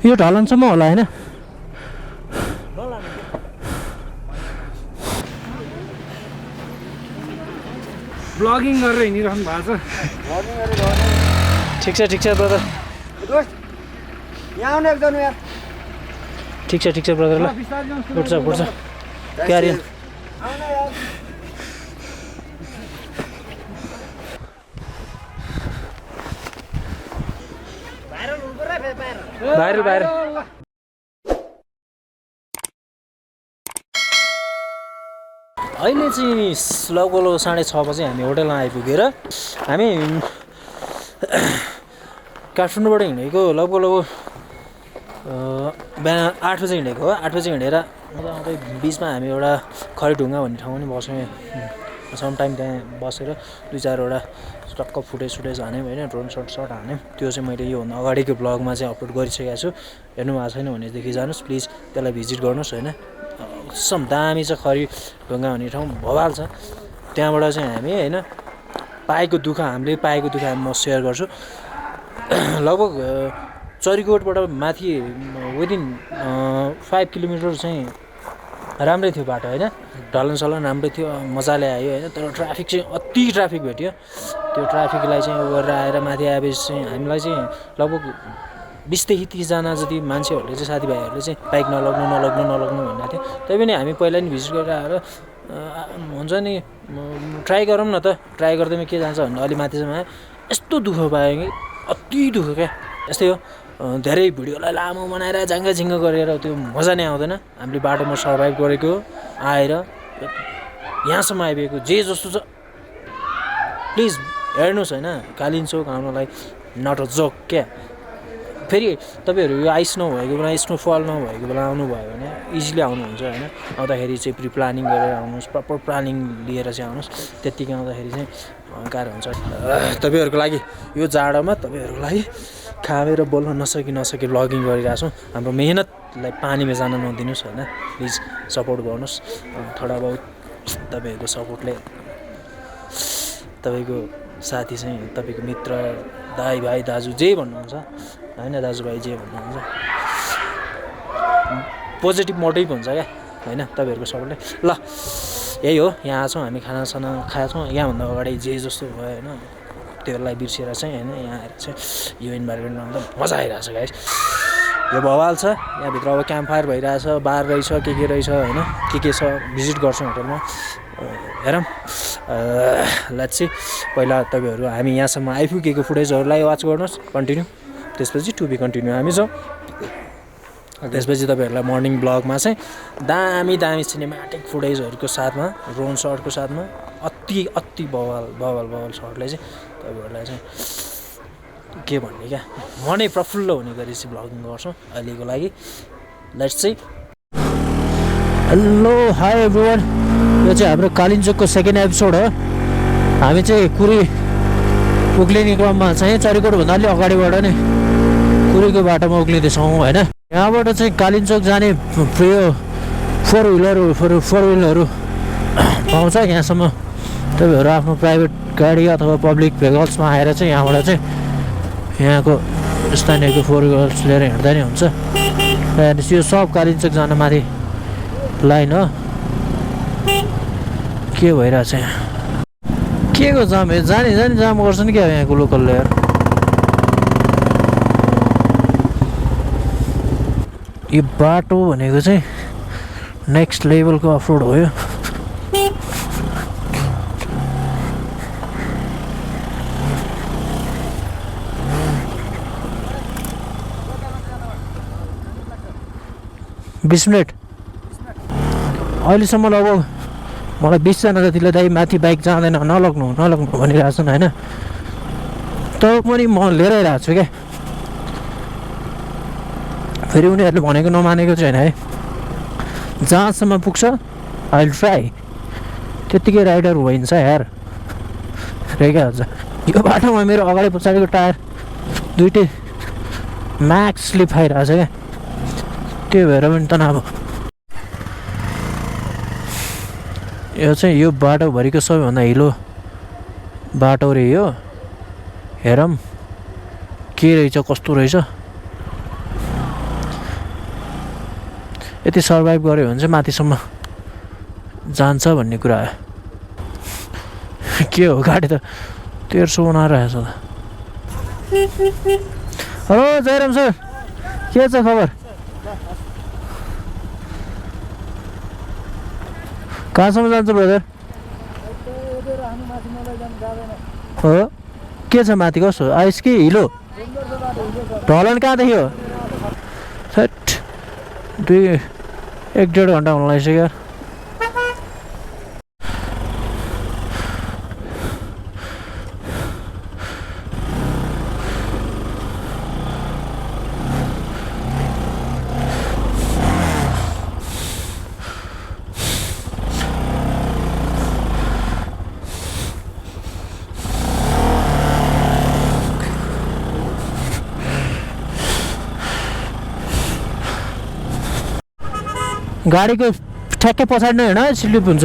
यो ढलानसम्म होला हैन ब्लगिङ गरेर हिँडिरहनु भएको छ ठीक छ ब्रदर यहाँ आउनु एकजना यार ठीक छ ब्रदर ल उठ्छ क्यारी भाइरल अहिले चाहिँ लगभग 6:30 बजे हामी होटलमा आइपुगेर हामी काठमाडौँबाट हिँडेको लगभग बिहान 8 बजे हिँडेको हो 8 बजे हिँडेर आउँदै बिचमा हामी एउटा खरीढुङ्गा भन्ने ठाउँमा नि बस्यौँ सम टाइम त्यहाँ बसेर 2-4वटा टक्क फुटेज हान्यौँ होइन ड्रोन सर्ट हान्यौँ त्यो चाहिँ मैले योभन्दा अगाडिको ब्लगमा चाहिँ अपलोड गरिसकेको छु हेर्नु भएको छैन भनेदेखि जानुहोस् प्लिज त्यसलाई भिजिट गर्नुहोस् होइन सम दामी छ खरीढुङ्गा भन्ने ठाउँ भवाल छ त्यहाँबाट चाहिँ हामी होइन पाएको दुःख हामी म सेयर गर्छु लगभग चरीकोटबाट माथि विदिन 5 किलोमिटर चाहिँ राम्रै थियो बाटो होइन ढलनसलन राम्रै थियो मजाले आयो होइन तर ट्राफिक चाहिँ अति ट्राफिक भेट्यो त्यो ट्राफिकलाई चाहिँ उ गरेर आएर माथि आएपछि चाहिँ हामीलाई चाहिँ लगभग 20 देखि 30 जना जति मान्छेहरूले चाहिँ साथीभाइहरूले चाहिँ बाइक नलग्नु भनेको थियो तैपनि हामी पहिला नि भिजिट गरेर आएर हुन्छ नि ट्राई गरौँ न त ट्राई गर्दैमा के जान्छ भन्दा अलि माथिसम्म यस्तो दुःख पायो कि अति दुःख क्या यस्तै हो धेरै भिडियोलाई लामो बनाएर झ्याङ्ग गरेर त्यो मजा नै आउँदैन हामीले बाटोमा सर्भाइभ गरेको आएर यहाँसम्म आइपुगेको जे जस्तो छ प्लिज हेर्नुहोस् होइन कालिन्चोक आउनलाई नट अ जोक क्या फेरि तपाईँहरू यो आइस नभएको बेला स्नोफल नभएको बेला आउनुभयो भने इजिली आउनुहुन्छ होइन आउँदाखेरि चाहिँ प्रि प्लानिङ गरेर आउनुहोस् प्रपर प्लानिङ लिएर चाहिँ आउनुहोस् त्यत्तिकै आउँदाखेरि चाहिँ गाह्रो हुन्छ तपाईँहरूको लागि यो जाडोमा तपाईँहरूको लागि खाएर बोल्न नसकी ब्लगिङ गरिरहेको छौँ हाम्रो मेहनतलाई पानीमा जान नदिनुहोस् होइन प्लिज सपोर्ट गर्नुहोस् थोडा बहुत तपाईँहरूको सपोर्टले तपाईँको साथी चाहिँ तपाईँको मित्र दाइ भाइ दाजु जे भन्नुहुन्छ होइन दाजुभाइ जे भन्नुहुन्छ पोजिटिभ मोटिभ हुन्छ क्या होइन तपाईँहरूको सपोर्टले ल यही हो यहाँ छौँ हामी खानासाना खाएको छौँ यहाँभन्दा अगाडि जे जस्तो भयो होइन त्योलाई बिर्सेर चाहिँ होइन यहाँ आएर चाहिँ यो इन्भाइरोमेन्टमा आउँदा मजा आइरहेछ गाइस यो भवाल छ यहाँभित्र अब क्याम्प फायर भइरहेछ बार रहेछ के रहेछ होइन के छ भिजिट गर्छौँ होटलमा हेरौँ लेट्स सी पहिला तपाईँहरू हामी यहाँसम्म आइपुगेको फुटेजहरूलाई वाच गर्नुहोस् कन्टिन्यू त्यसपछि टु बी कन्टिन्यू हामी छौँ त्यसपछि तपाईँहरूलाई मर्निङ ब्लगमा चाहिँ दामी सिनेमेटिक फुटेजहरूको साथमा ड्रोन सर्टको साथमा अति बवाल सर्टले चाहिँ तपाईँहरूलाई चाहिँ के भन्ने क्या मनै प्रफुल्ल हुने गरी चाहिँ ब्लगिङ गर्छौँ अहिलेको लागि let's see hello hi everyone यो चाहिँ हाम्रो कालिन्चोकको सेकेन्ड एपिसोड हो हामी चाहिँ कुरी उक्लिने क्रममा चाहिँ चरीकोटभन्दा अलि अगाडिबाट नै कुरीको बाटोमा उक्लिँदैछौँ होइन यहाँबाट चाहिँ कालिन्चोक जाने फोर विलरहरू पाउँछ यहाँसम्म तपाईँहरू आफ्नो प्राइभेट गाडी अथवा पब्लिक भेहिकल्समा आएर चाहिँ यहाँबाट चाहिँ यहाँको स्थानीयको फोर विलर्स लिएर हिँड्दा नै हुन्छ र यो सब कालिन्चोक जान माथि लाइन हो के भइरहेछ यहाँ के को जाम जाने जाम गर्छ नि क्या यहाँको लोकलले यार यो बाटो भनेको चाहिँ नेक्स्ट लेभलको अफरोड हो यो बिस मिनट अहिलेसम्म लगभग मलाई 20 जना जतिले दाइ माथि बाइक जाँदैन नलग्नु भनिरहेको छन् होइन तर पनि म लिएर आइरहेको छु क्या फेरि उनीहरूले भनेको नमानेको छैन है जहाँसम्म पुग्छ आई विल ट्राई त्यत्तिकै राइडर भइन्छ यार रेगा हुन्छ यो बाटोमा मेरो अगाडि पछाडिको टायर दुइटै म्याक्स स्लिप खाइरहेको छ क्या त्यो भएर पनि तनाव यो चाहिँ यो बाटोभरिको सबैभन्दा हिलो बाटो रे यो हेरौँ के रहेछ कस्तो रहेछ यति सर्भाइभ गर्यो भने चाहिँ माथिसम्म जान्छ भन्ने कुरा हो। के हो गाडी त 1300 बनाएर रहेछ त। हेलो जयराम सर, के छ खबर? कहाँसम्म जान्छ ब्रदर? हो के छ माथि कसो आइस कि हिलो? ढलन कहाँदेखि हो? थट 1-1.5 घन्टा हुन लागिसक्यो। गाडीको ठ्याक्कै पछाडि नै होइन स्लिप हुन्छ।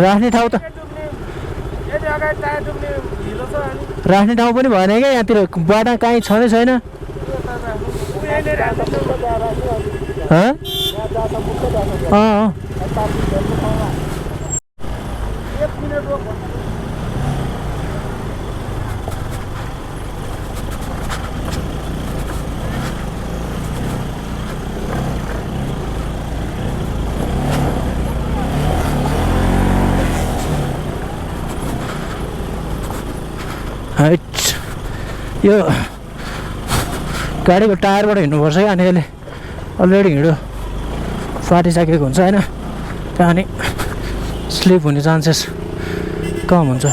राख्ने ठाउँ त राख्ने ठाउँ पनि भएन क्या यहाँतिर बाटा कहीँ छँदै छैन। यो गाडीको टायरबाट हिँड्नुपर्छ क्या, अनि यसले अलरेडी हिँड्यो फाटिसकेको हुन्छ होइन, त्यहाँ अनि स्लिप हुने चान्सेस कम हुन्छ।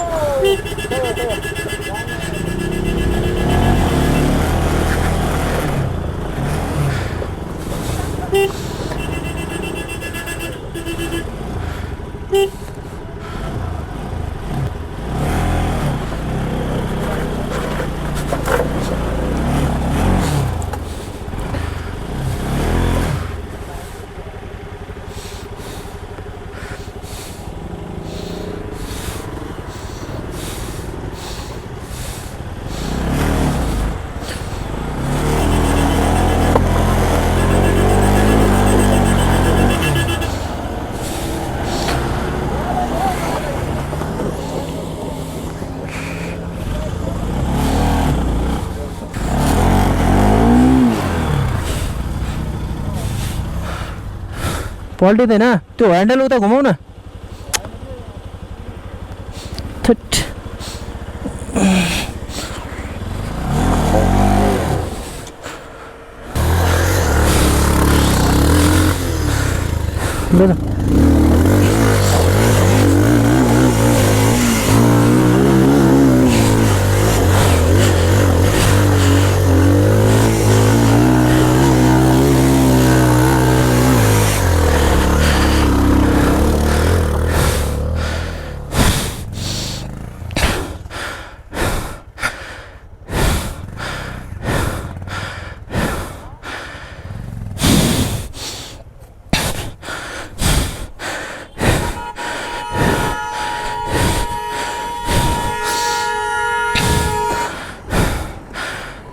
पल्टिँदैन त्यो ह्यान्डल उता घुमाउ न। थट ल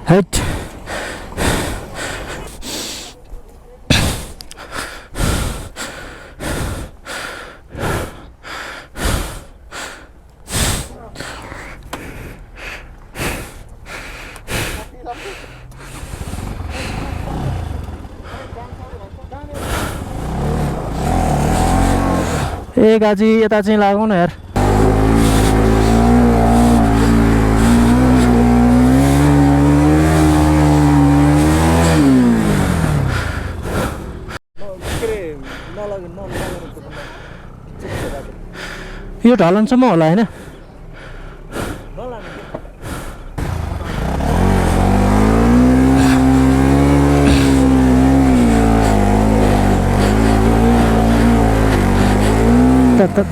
हट ए गाजी यता चाहिँ लागौँ न यार। यो ढलानसम्म होला हैन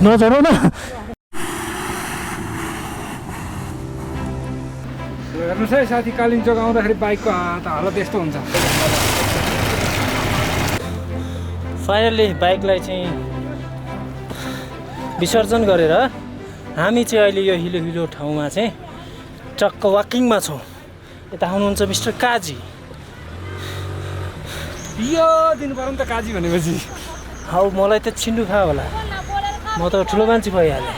नचढाउ न हेर्नुहोस् है साथी कालिम्चोक आउँदाखेरि बाइकको हालत यस्तो हुन्छ फाइनल्ली बाइकलाई चाहिँ विसर्जन गरेर हामी चाहिँ अहिले यो हिलो ठाउँमा चाहिँ चक्क वाकिङमा छौँ यता आउनुहुन्छ मिस्टर काजी यो दिनु पर्यो नि त काजी भनेपछि हौ मलाई त छिन्डु खा होला म त ठुलो मान्छे भइहालेँ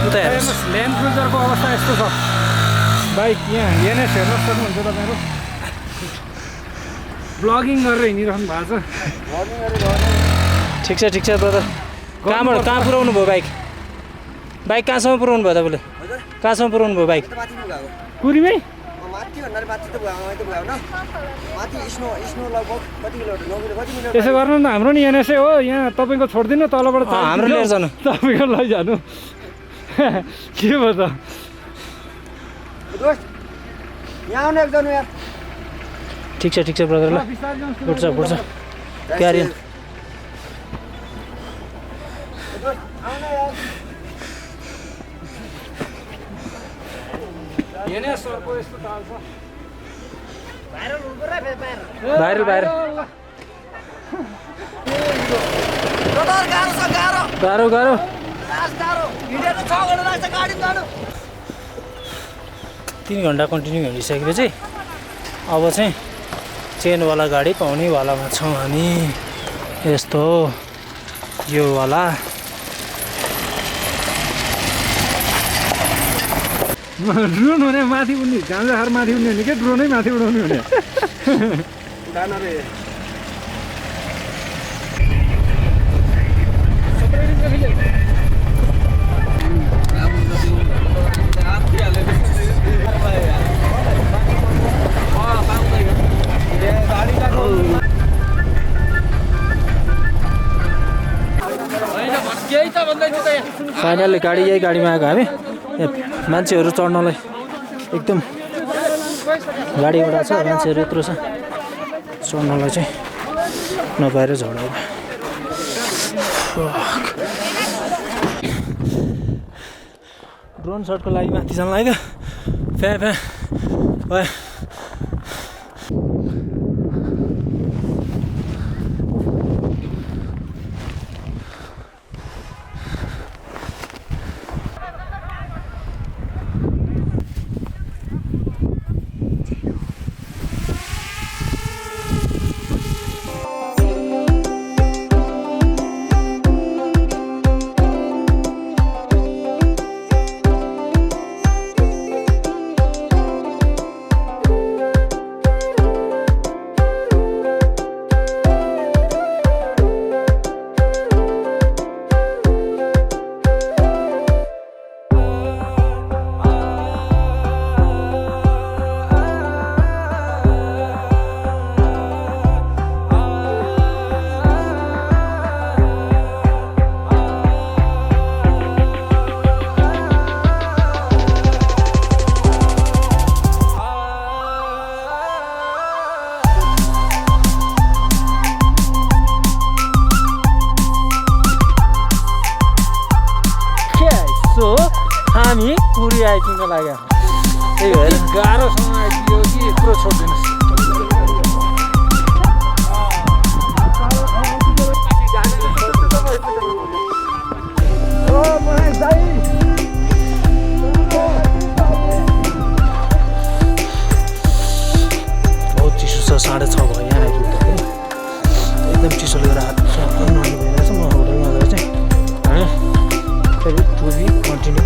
उता हेर्नुहोस् ल्यान्ड क्रुजरको अवस्था यस्तो छ बाइक यहाँ हेर्नुहोस् सक्नुहुन्छ तपाईँहरू ब्लगिङ गरेर हिँडिरहनु भएको छ ठिक छ ब्रदर कहाँ पुऱ्याउनु भयो बाइक कहाँसम्म पुऱ्याउनु भयो तपाईँले कहाँसम्म पुऱ्याउनु भयो बाइक कुरीमै त्यसो गर्नु न हाम्रो नि एनएसए हो यहाँ तपाईँको छोडिदिनु तलबाट हाम्रो लिएर जानु तपाईँको लैजानु के भयो त ठिक छ ब्रदर ल बुझ्छ क्यारी बाहिर गाह्रो 3 घन्टा कन्टिन्यू हिँडिसकेपछि अब चाहिँ चेनवाला गाडी पाउनेवालामा छौँ हामी यस्तो यो वाला ड्रोन हुने माथि उड्ने झाँझाहार माथि उड्ने हुने के ड्रोनै माथि उडाउने हुने फाइनली यही गाडीमा आएको हामी मान्छेहरू चढ्नलाई एकदम गाडी एउटा छ मान्छेहरू यत्रो छ चढ्नलाई चाहिँ नपाएर झडाउ ड्रोन सटको लागि माथि जान लाग्यो फ्या भयो हामी कुरी आइपुग्न लाग्यो त्यही भएर गाह्रोसँग आइदियो कि यत्रो छोडिदिनुहोस् बहुत चिसो छ 6:30 भयो यहाँ आइपुग्दाखेरि एकदम चिसोले गर्दा हात भइरहेछ म होटलमा गएर चाहिँ फेरि टु बी कन्टिन्यू